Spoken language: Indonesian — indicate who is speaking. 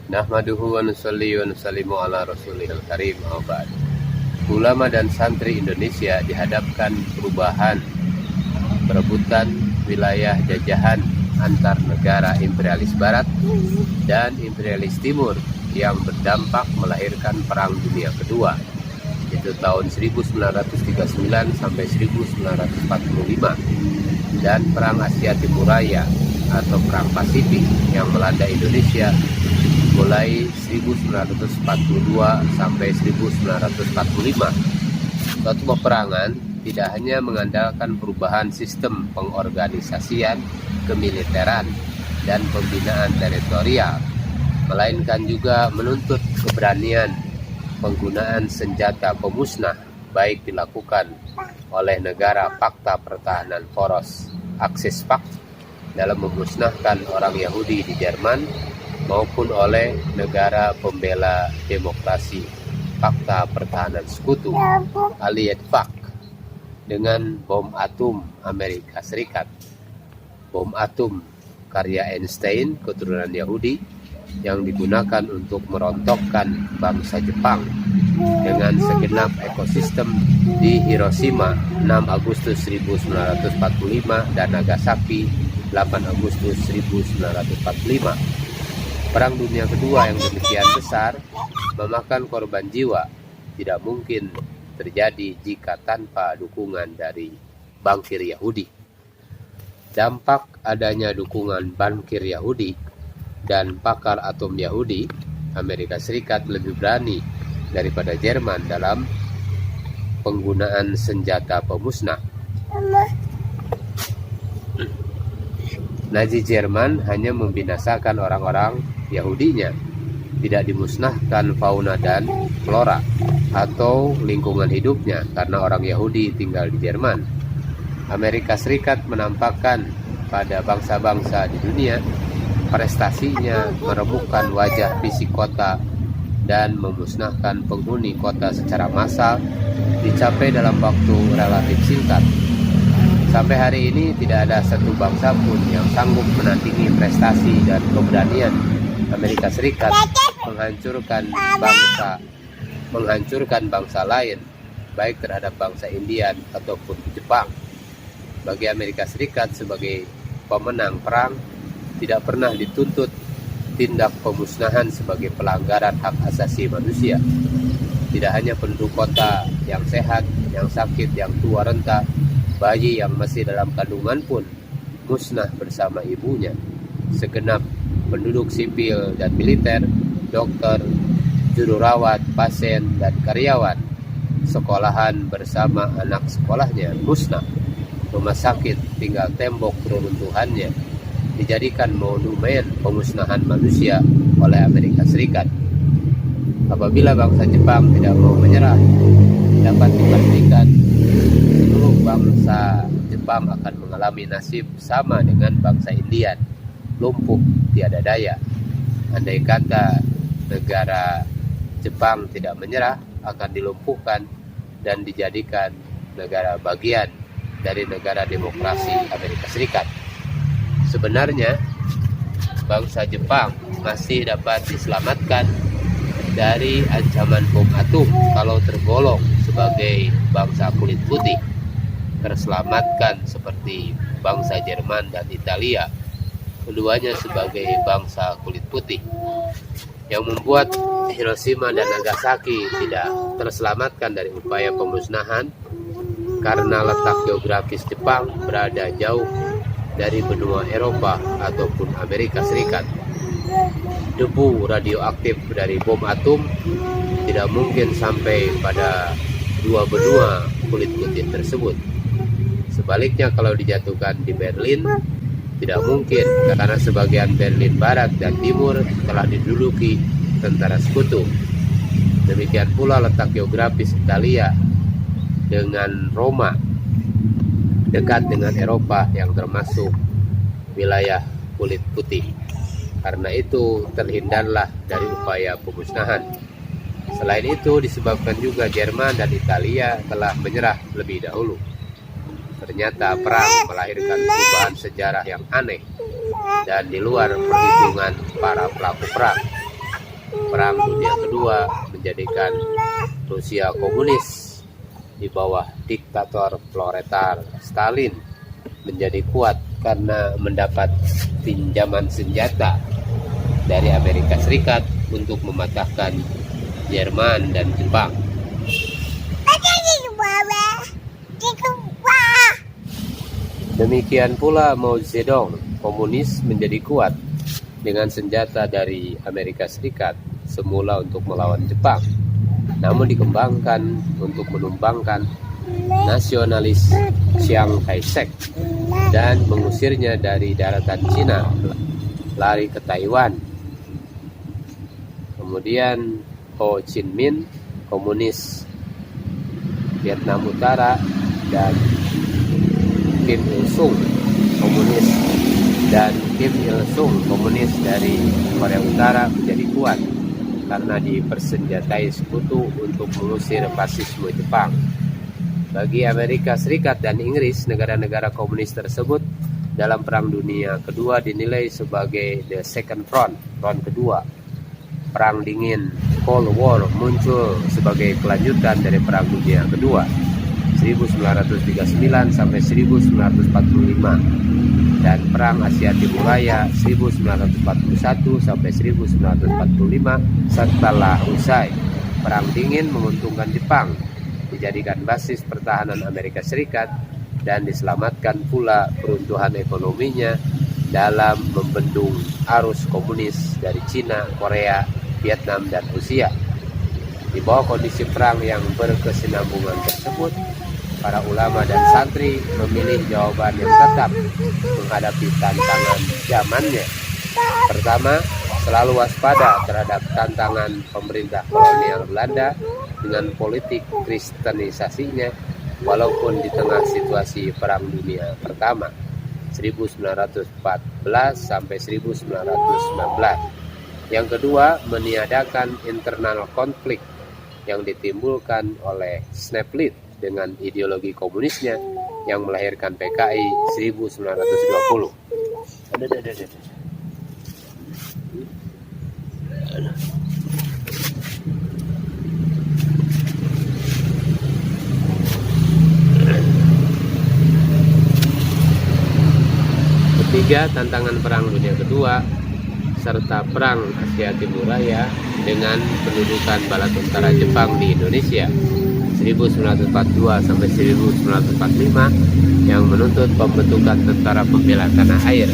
Speaker 1: Nahmaduhu wa nusalli wa nusallimu ala rasulihil karim abad. Ulama dan santri Indonesia dihadapkan perubahan perebutan wilayah jajahan antar negara imperialis barat dan imperialis timur yang berdampak melahirkan Perang Dunia Kedua, yaitu tahun 1939 sampai 1945, dan Perang Asia Timur Raya atau Perang Pasifik yang melanda Indonesia mulai 1942 sampai 1945. Suatu peperangan tidak hanya mengandalkan perubahan sistem pengorganisasian, kemiliteran, dan pembinaan teritorial, melainkan juga menuntut keberanian penggunaan senjata pemusnah, baik dilakukan oleh negara Fakta Pertahanan Poros Axis Pact dalam memusnahkan orang Yahudi di Jerman, maupun oleh negara pembela demokrasi Fakta Pertahanan Sekutu Allied FAK dengan bom atom Amerika Serikat. Bom atom karya Einstein, keturunan Yahudi, yang digunakan untuk merontokkan bangsa Jepang dengan segenap ekosistem di Hiroshima 6 Agustus 1945 dan Nagasaki 8 Agustus 1945. Perang Dunia Kedua yang demikian besar memakan korban jiwa tidak mungkin terjadi jika tanpa dukungan dari bankir Yahudi. Dampak adanya dukungan bankir Yahudi dan pakar atom Yahudi, Amerika Serikat lebih berani daripada Jerman dalam penggunaan senjata pemusnah. Nazi Jerman hanya membinasakan orang-orang Yahudinya, tidak dimusnahkan fauna dan flora atau lingkungan hidupnya karena orang Yahudi tinggal di Jerman. Amerika Serikat menampakkan pada bangsa-bangsa di dunia prestasinya meremukkan wajah fisik kota dan memusnahkan penghuni kota secara massal dicapai dalam waktu relatif singkat. Sampai hari ini tidak ada satu bangsa pun yang sanggup menandingi prestasi dan keberanian Amerika Serikat menghancurkan bangsa lain, baik terhadap bangsa Indian ataupun Jepang. Bagi Amerika Serikat sebagai pemenang perang, tidak pernah dituntut tindak pemusnahan sebagai pelanggaran hak asasi manusia. Tidak hanya penduduk kota yang sehat, yang sakit, yang tua renta, bayi yang masih dalam kandungan pun musnah bersama ibunya. Segenap penduduk sipil dan militer, dokter, juru rawat, pasien, dan karyawan sekolahan bersama anak sekolahnya musnah. Rumah sakit tinggal tembok reruntuhannya dijadikan monumen pemusnahan manusia oleh Amerika Serikat. Apabila bangsa Jepang tidak mau menyerah, dapat dipastikan seluruh bangsa Jepang akan mengalami nasib sama dengan bangsa Indian, lumpuh tiada daya. Andai kata negara Jepang tidak menyerah, akan dilumpuhkan dan dijadikan negara bagian dari negara demokrasi Amerika Serikat. Sebenarnya bangsa Jepang masih dapat diselamatkan dari ancaman bom atom kalau tergolong sebagai bangsa kulit putih, terselamatkan seperti bangsa Jerman dan Italia, keduanya sebagai bangsa kulit putih. Yang membuat Hiroshima dan Nagasaki tidak terselamatkan dari upaya pemusnahan karena letak geografis Jepang berada jauh dari benua Eropa ataupun Amerika Serikat. Debu radioaktif dari bom atom tidak mungkin sampai pada dua benua kulit putih tersebut. Sebaliknya kalau dijatuhkan di Berlin, tidak mungkin karena sebagian Berlin Barat dan Timur telah diduduki tentara sekutu. Demikian pula letak geografis Italia dengan Roma, dekat dengan Eropa yang termasuk wilayah kulit putih. Karena itu terhindarlah dari upaya pemusnahan. Selain itu disebabkan juga Jerman dan Italia telah menyerah lebih dahulu. Ternyata perang melahirkan perubahan sejarah yang aneh dan di luar perhitungan para pelaku perang. Perang Dunia Kedua menjadikan Rusia komunis di bawah diktator proletar Stalin menjadi kuat karena mendapat pinjaman senjata dari Amerika Serikat untuk mematahkan Jerman dan Jepang. Demikian pula Mao Zedong, komunis menjadi kuat dengan senjata dari Amerika Serikat semula untuk melawan Jepang, namun dikembangkan untuk menumbangkan nasionalis Chiang Kai-shek dan mengusirnya dari daratan Cina lari ke Taiwan. Kemudian Ho Chi Minh, komunis Vietnam Utara, dan Kim Il Sung, komunis komunis dari Korea Utara menjadi kuat karena dipersenjatai sekutu untuk mengusir fasisme Jepang. Bagi Amerika Serikat dan Inggris, negara-negara komunis tersebut dalam Perang Dunia Kedua dinilai sebagai the second front kedua. Perang dingin Cold War muncul sebagai kelanjutan dari Perang Dunia Kedua 1939 sampai 1945 dan Perang Asia Timur Raya 1941 sampai 1945. Setelah usai, Perang Dingin menguntungkan Jepang, dijadikan basis pertahanan Amerika Serikat dan diselamatkan pula peruntuhan ekonominya dalam membendung arus komunis dari Cina, Korea, Vietnam, dan Rusia. Di bawah kondisi perang yang berkesinambungan tersebut, para ulama dan santri memilih jawaban yang tetap menghadapi tantangan zamannya. Pertama, selalu waspada terhadap tantangan pemerintah kolonial Belanda dengan politik kristenisasinya, walaupun di tengah situasi Perang Dunia Pertama 1914 sampai 1919. Yang kedua, meniadakan internal konflik yang ditimbulkan oleh Snaplit dengan ideologi komunisnya yang melahirkan PKI 1920. Ketiga, tantangan Perang Dunia Kedua serta Perang Asia Timur Raya dengan pendudukan bala tentara Jepang di Indonesia 1942 sampai 1945 yang menuntut pembentukan tentara pembela tanah air